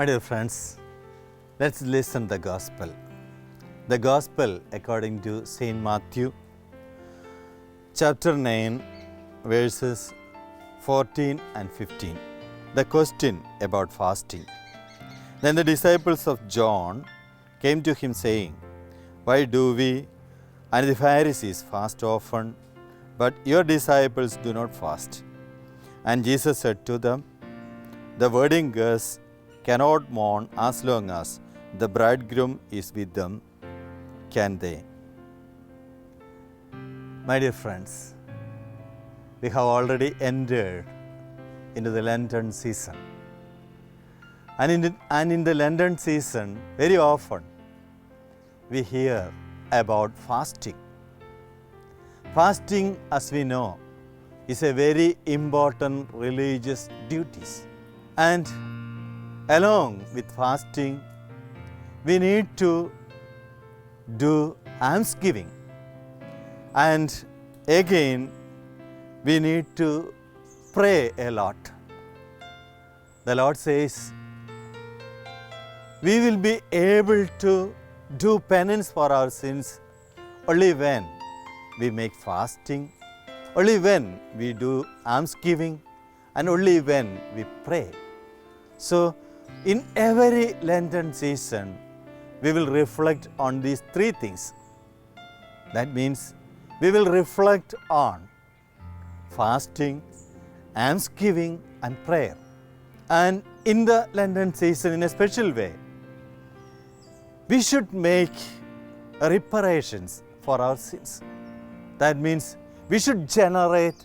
My dear friends, let's listen the Gospel. The Gospel according to Saint Matthew, chapter 9, verses 14 and 15. The question about fasting. Then the disciples of John came to him saying, "Why do we and the Pharisees fast often, but your disciples do not fast?" And Jesus said to them, "The wedding guests cannot mourn as long as the bridegroom is with them, can they?" My dear friends, we have already entered into the Lenten season. And in the Lenten season, very often we hear about fasting. Fasting, as we know, is a very important religious duty. And along with fasting, we need to do almsgiving. And again, we need to pray a lot. The Lord says, we will be able to do penance for our sins only when we make fasting, only when we do almsgiving, and only when we pray. So, in every Lenten season, we will reflect on these three things. That means we will reflect on fasting, almsgiving, and prayer. And in the Lenten season, in a special way, we should make reparations for our sins. That means we should generate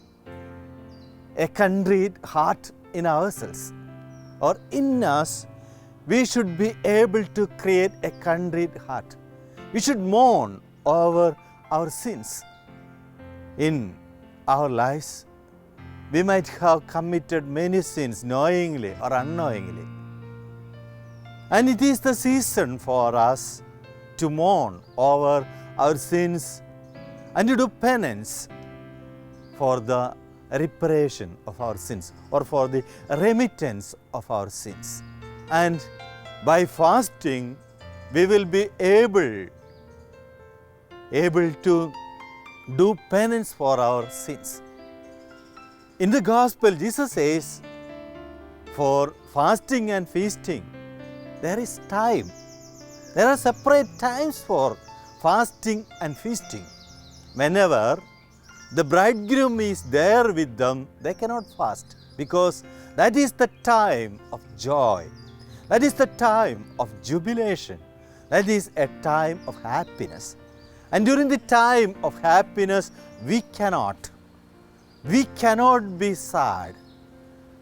a contrite heart in ourselves, or in us, we should be able to create a contrite heart. We should mourn over our sins. In our lives, we might have committed many sins knowingly or unknowingly. And it is the season for us to mourn over our sins and to do penance for the reparation of our sins, or for the remittance of our sins. And by fasting, we will be able to do penance for our sins. In the Gospel, Jesus says, for fasting and feasting, there is time. There are separate times for fasting and feasting. Whenever the bridegroom is there with them, they cannot fast, because that is the time of joy. That is the time of jubilation. That is a time of happiness. And during the time of happiness, we cannot be sad.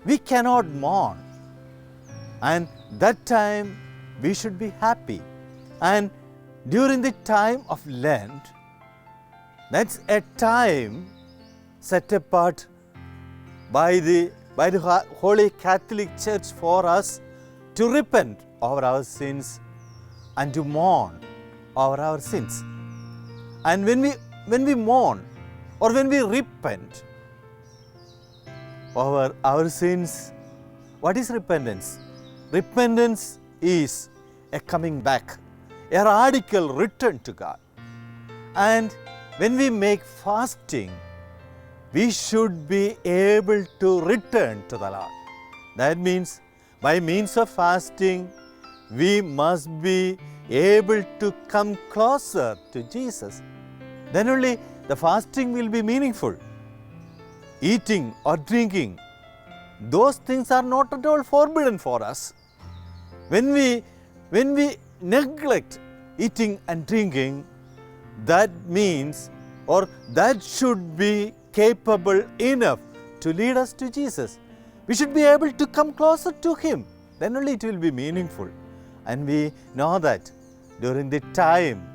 We cannot mourn. And that time we should be happy. And during the time of Lent, that's a time set apart by the Holy Catholic Church for us to repent over our sins and to mourn over our sins. And when we mourn or when we repent over our sins, what is repentance? Repentance is a coming back, a radical return to God. And when we make fasting, we should be able to return to the Lord. That means by means of fasting, we must be able to come closer to Jesus. Then only the fasting will be meaningful. Eating or drinking, those things are not at all forbidden for us. When we neglect eating and drinking, that means, or that should be capable enough to lead us to Jesus. We should be able to come closer to Him. Then only it will be meaningful. And we know that during the time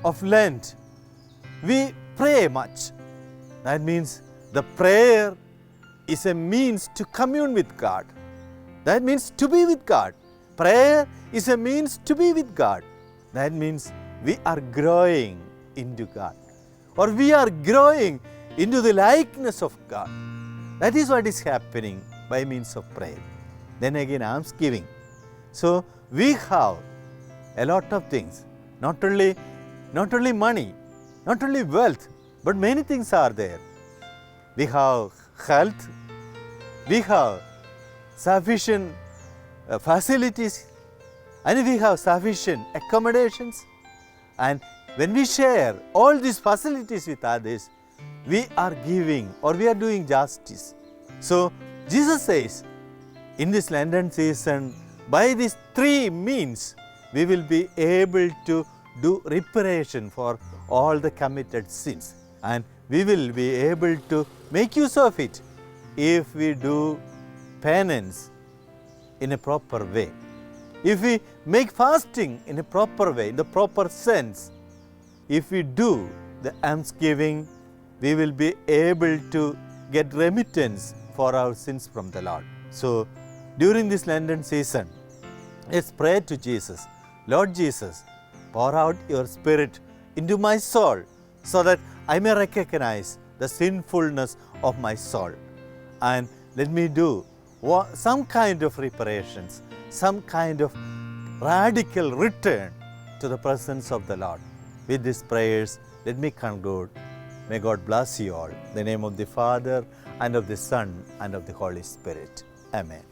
of Lent, we pray much. That means the prayer is a means to commune with God. That means to be with God. Prayer is a means to be with God. That means we are growing into God, or we are growing into the likeness of God. That is what is happening by means of prayer. Then again, almsgiving. So we have a lot of things, not only money, not only wealth, but many things are there. We have health, we have sufficient facilities, and we have sufficient accommodations. And when we share all these facilities with others, we are giving or we are doing justice. So Jesus says, in this Lenten season, by these three means, we will be able to do reparation for all the committed sins. And we will be able to make use of it if we do penance in a proper way. If we make fasting in a proper way, in the proper sense, if we do the almsgiving, we will be able to get remittance for our sins from the Lord. So, during this Lenten season, let's pray to Jesus. Lord Jesus, pour out your Spirit into my soul so that I may recognize the sinfulness of my soul. And let me do some kind of reparations, some kind of radical return to the presence of the Lord. With these prayers, let me conclude. May God bless you all. In the name of the Father, and of the Son, and of the Holy Spirit. Amen.